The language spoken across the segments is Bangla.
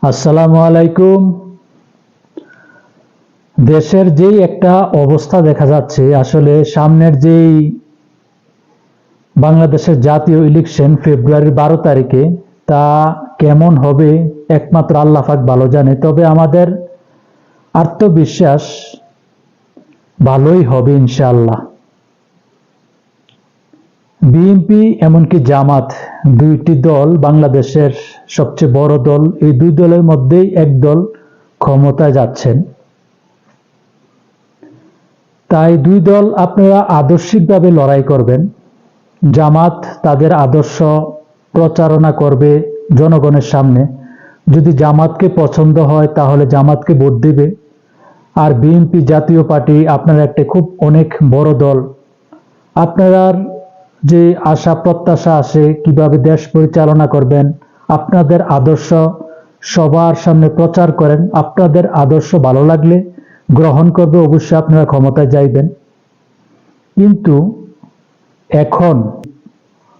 আসসালামু আলাইকুম। দেশের যেই একটা অবস্থা দেখা যাচ্ছে, আসলে সামনের যেই বাংলাদেশের জাতীয় ইলেকশন ফেব্রুয়ারির 12 তারিখে, তা কেমন হবে একমাত্র আল্লাহ পাক ভালো জানে। তবে আমাদের আত্মবিশ্বাস ভালোই হবে ইনশাআল্লাহ। বিএনপি এমনকি জামাত, দুইটি দল বাংলাদেশের সবচেয়ে বড় দল। এই দুই দলের মধ্যেই এক দল ক্ষমতায় যাচ্ছেন। তাই দুই দল আপনারা আদর্শিকভাবে লড়াই করবেন। জামাত তাদের আদর্শ প্রচারণা করবে জনগণের সামনে। যদি জামাতকে পছন্দ হয় তাহলে জামাতকে ভোট দিবে। আর বিএনপি জাতীয় পার্টি আপনারা একটা খুব অনেক বড় দল। আপনারা যে আশা প্রত্যাশা আছে কিভাবে দেশ পরিচালনা করবেন, আপনাদের আদর্শ সবার সামনে প্রচার করেন। আপনাদের আদর্শ ভালো লাগলে গ্রহণ করবে, অবশ্যই আপনারা ক্ষমতায় যাইবেন। কিন্তু এখন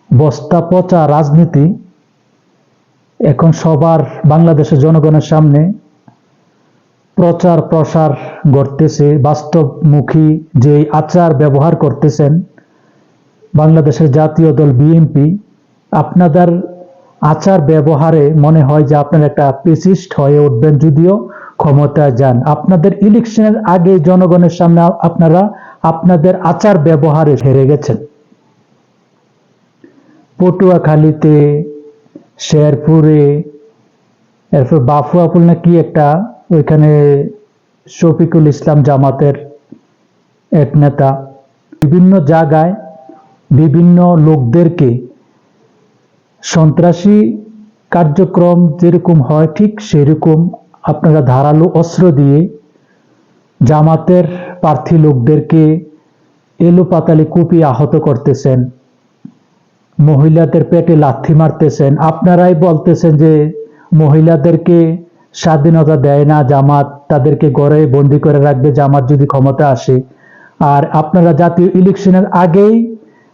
বস্তা পচা রাজনীতি এখন সবার বাংলাদেশের জনগণের সামনে প্রচার প্রসার ঘটতেছে। বাস্তবমুখী যে আচার ব্যবহার করতেছেন বাংলাদেশের জাতীয় দল বিএনপি, আপনাদের আচার ব্যবহারে মনে হয় যে আপনারা একটা পেসিস্ট হয়ে উঠবেন যদিও ক্ষমতায় যান। আপনাদের ইলেকশনের আগে জনগণের সামনে আপনারা আপনাদের আচার ব্যবহারে হেরে গেছেন। পটুয়াখালীতে, শেরপুরে, এরপর বাফুয়াপুল না কি একটা, ওইখানে শফিকুল ইসলাম জামাতের এক নেতা বিভিন্ন জায়গায় বিভিন্ন লোকদেরকে সন্ত্রাসী কার্যক্রম যেরকম হয় ঠিক সেরকম আপনারা ধারালো অস্ত্র দিয়ে জামাতের প্রার্থী লোকদেরকে এলোপাতালি কুপিয়ে আহত করতেছেন। মহিলাদের পেটে লাথি মারতেছেন। আপনারাই বলতেছেন যে মহিলাদেরকে স্বাধীনতা দেয় না জামাত, তাদেরকে ঘরে বন্দি করে রাখবে জামাত যদি ক্ষমতা আসে। আর আপনারা জাতীয় ইলেকশনের আগেই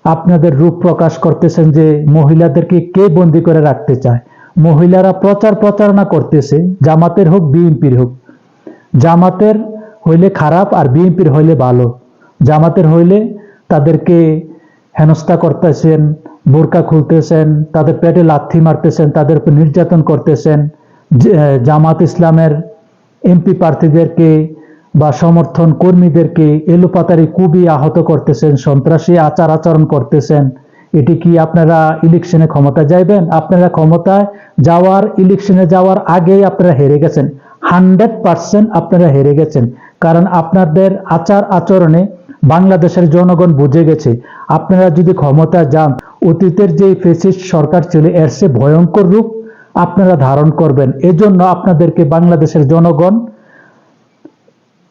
আপনাদের রূপ প্রকাশ করতেছেন যে মহিলাদেরকে কে বন্দি করে রাখতে চায়। মহিলারা প্রচারণা করতেছে, জামাতের হোক বিএনপির হোক। জামাতের হইলে খারাপ আর বিএনপির হইলে ভালো। জামাতের হইলে তাদেরকে হেনস্থা করতেছেন, বোরকা খুলতেছেন, তাদের পেটে লাথি মারতেছেন, তাদের উপর নির্যাতন করতেছেন। জামাত ইসলামের এমপি প্রার্থীদেরকে বা সমর্থন কর্মীদেরকে এলোপাতারি কুপিয়ে আহত করতেছেন, সন্ত্রাসী আচার আচরণ করতেছেন। এটি কি আপনারা ইলেকশনে ক্ষমতায় যাইবেন? আপনারা ক্ষমতায় যাওয়ার ইলেকশনে যাওয়ার আগেই আপনারা হেরে গেছেন। 100% আপনারা হেরে গেছেন। কারণ আপনাদের আচার আচরণে বাংলাদেশের জনগণ বুঝে গেছে আপনারা যদি ক্ষমতায় যান অতীতের যে ফ্যাসিস্ট সরকার ছিল এর চেয়ে ভয়ঙ্কর রূপ আপনারা ধারণ করবেন। এজন্য আপনাদেরকে বাংলাদেশের জনগণ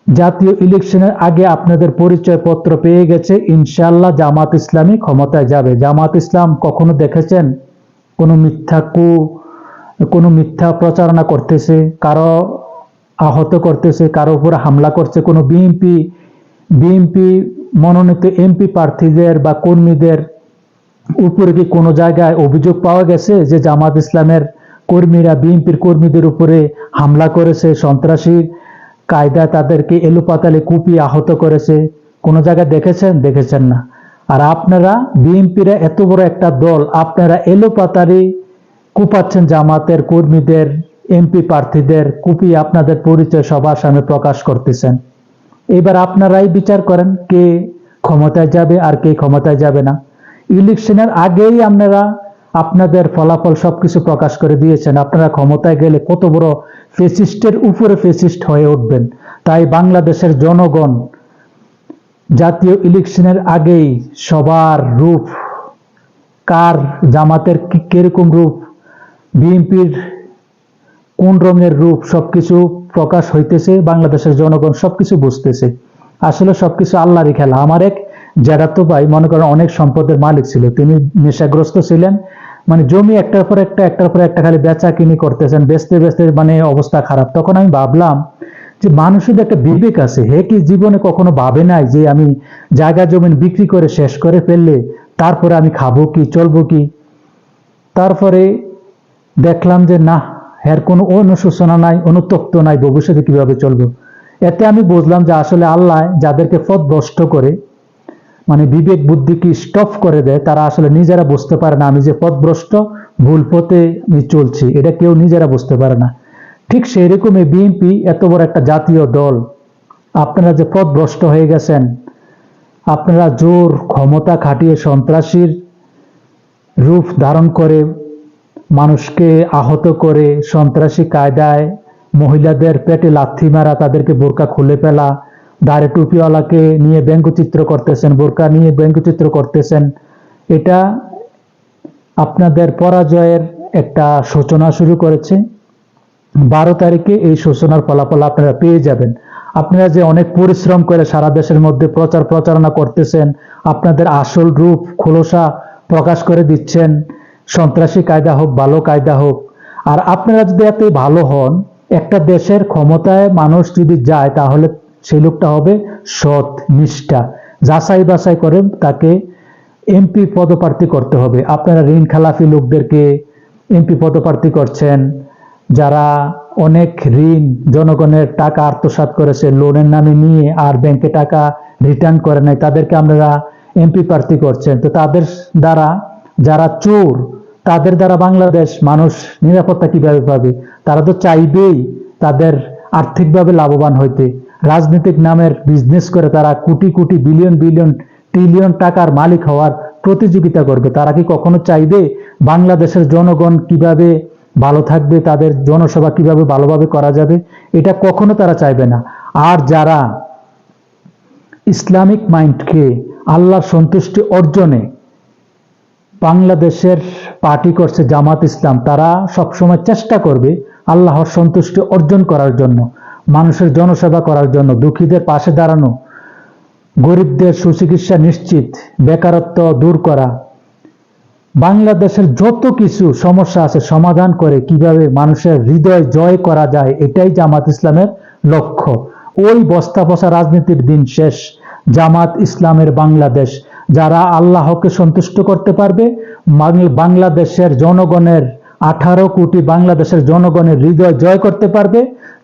জাতীয় ইলেকশনের আগে আপনাদের পরিচয় পত্র পেয়ে গেছে। ইনশাআল্লাহ জামাত ইসলামী ক্ষমতায় যাবে। জামাত ইসলাম কখনো দেখেছেন কোনো মিথ্যা প্রচারণা করতেছে, কারো আহত করতেছে, কারো উপর হামলা করছে? কোনো বিএনপি মনোনীত এমপি প্রার্থীদের বা কর্মীদের উপরে কি কোনো জায়গায় অভিযোগ পাওয়া গেছে যে জামাত ইসলামের কর্মীরা বিএনপির কর্মীদের উপরে হামলা করেছে, সন্ত্রাসী কায়দায় তাদেরকে এলোপাতালি কুপিয়ে আহত করেছে? কোনো জায়গায় দেখেছেন না। আর আপনারা বিএনপিরা এত বড় একটা দল, আপনারা এলোপাতালি কুপাচ্ছেন জামাতের কর্মীদের, এমপি প্রার্থীদের কুপিয়ে আপনাদের পরিচয় সবার সামনে প্রকাশ করতেছেন। এবার আপনারাই বিচার করেন কে ক্ষমতায় যাবে আর কে ক্ষমতায় যাবে না। ইলেকশনের আগেই আপনারা আপনাদের ফলাফল সবকিছু প্রকাশ করে দিয়েছেন। আপনারা ক্ষমতায় গেলে কত বড় ফ্যাসিস্টের উপরে ফ্যাসিস্ট হয়ে উঠবেন। তাই বাংলাদেশের জনগণ জাতীয় ইলেকশনের আগেই সবার রূপ, কার জামাতের কিরকম রূপ, বিএনপির কোন রঙের রূপ, সবকিছু প্রকাশ হইতেছে। বাংলাদেশের জনগণ সবকিছু বুঝতেছে। আসলে সবকিছু আল্লাহরই খেলা। আমার এক জ্যাঠাতো ভাই মনে করেন অনেক সম্পদের মালিক ছিল, তিনি নেশাগ্রস্ত ছিলেন। মানে জমি একটার পর একটা খালি বেচা কিনি করতেছেন, বেচতে মানে অবস্থা খারাপ। তখন আমি ভাবলাম যে মানুষের একটা বিবেক আছে, হে কি জীবনে কখনো ভাবে নাই যে আমি জায়গা জমি বিক্রি করে শেষ করে ফেললে তারপরে আমি খাবো কি, চলবো কি? তারপরে দেখলাম যে না, এর কোনো অনুশোচনা নাই, অনুতপ্ত নাই ভবিষ্যতে কিভাবে চলবে। এতে আমি বুঝলাম যে আসলে আল্লাহ যাদেরকে পথভ্রষ্ট করে, মানে বিবেক বুদ্ধিকে স্টপ করে দেয়, তারা আসলে নিজেরা বুঝতে পারে না আমি যে পথভ্রষ্ট, ভুল পথে আমি চলছি, এটা কেউ নিজেরা বুঝতে পারে না। ঠিক সেই রকমই বিএনপি এত বড় একটা জাতীয় দল, আপনারা যে পথভ্রষ্ট হয়ে গেছেন, আপনারা জোর ক্ষমতা খাটিয়ে সন্ত্রাসীর রূপ ধারণ করে মানুষকে আহত করে, সন্ত্রাসী কায়দায় মহিলাদের পেটে লাথি মারা, তাদেরকে বোরকা খুলে ফেলা, দাড়ি টুপিওয়ালাকে নিয়ে ব্যঙ্গচিত্র করতেছেন, বোরকা নিয়ে ব্যঙ্গচিত্র করতেছেন। এটা আপনাদের পরাজয়ের একটা সূচনা শুরু করেছে। 12 তারিখে এই সূচনার ফলাফল আপনারা পেয়ে যাবেন। আপনারা যে অনেক পরিশ্রম করে সারা দেশের মধ্যে প্রচারণা করতেছেন, আপনাদের আসল রূপ খোলসা প্রকাশ করে দিচ্ছেন, সন্ত্রাসী কায়দা হোক ভালো কায়দা হোক। আর আপনারা যদি এত ভালো হন, একটা দেশের ক্ষমতায় মানুষ যদি যায় তাহলে সেই লোকটা হবে সৎ, নিষ্ঠা, যাচাই বাছাই করে তাকে এমপি পদপ্রার্থী করতে হবে। আপনারা ঋণ খেলাফি লোকদেরকে এমপি পদপ্রার্থী করছেন, যারা অনেক ঋণ জনগণের টাকা আত্মসাৎ করেছে লোনের নামে নিয়ে আর ব্যাংকে টাকা রিটার্ন করে নাই, তাদেরকে আপনারা এমপি প্রার্থী করছেন। তো তাদের দ্বারা, যারা চোর, তাদের দ্বারা বাংলাদেশ মানুষ নিরাপত্তা কিভাবে পাবে? তারা তো চাইবেই তাদের আর্থিকভাবে লাভবান হইতে। রাজনৈতিক নামের বিজনেস করে তারা crore crore billion billion trillion টাকার মালিক হওয়ার প্রতিযোগিতা করবে। তারা কি কখনো চাইবে বাংলাদেশের জনগণ কিভাবে ভালো থাকবে, তাদের জনসেবা কিভাবে ভালোভাবে করা যাবে? এটা কখনো তারা চাইবে না। আর যারা ইসলামিক মাইন্ডকে আল্লাহর সন্তুষ্টি অর্জনে বাংলাদেশের পার্টি করছে জামাত ইসলাম, তারা সবসময় চেষ্টা করবে আল্লাহর সন্তুষ্টি অর্জন করার জন্য, মানুষের জনসেবা করার জন্য, দুঃখীদের পাশে দাঁড়ানো, গরিবদের সুচিকিৎসা নিশ্চিত, বেকারত্ব দূর করা, বাংলাদেশের যত কিছু সমস্যা আছে সমাধান করে কিভাবে মানুষের হৃদয় জয় করা যায়, এটাই জামাত ইসলামের লক্ষ্য। ওই বস্তা পচা রাজনীতির দিন শেষ। জামাত ইসলামের বাংলাদেশ, যারা আল্লাহকে সন্তুষ্ট করতে পারবে, বাংলাদেশের জনগণের 18 কোটি বাংলাদেশের জনগণের হৃদয় জয় করতে পারবে,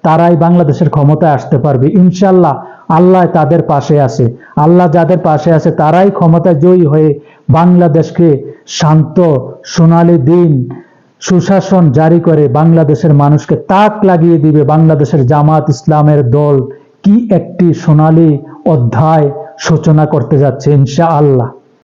তারাই বাংলাদেশের ক্ষমতায় আসতে পারবে ইনশাল্লাহ। আল্লাহ তাদের পাশে আছে। আল্লাহ যাদের পাশে আছে তারাই ক্ষমতা জয়ী হয়ে বাংলাদেশকে শান্ত সোনালী দিন সুশাসন জারি করে বাংলাদেশের মানুষকে তাক লাগিয়ে দিবে। বাংলাদেশের জামাত ইসলামের দল কি একটি সোনালী অধ্যায় সূচনা করতে যাচ্ছে ইনশাআল্লাহ।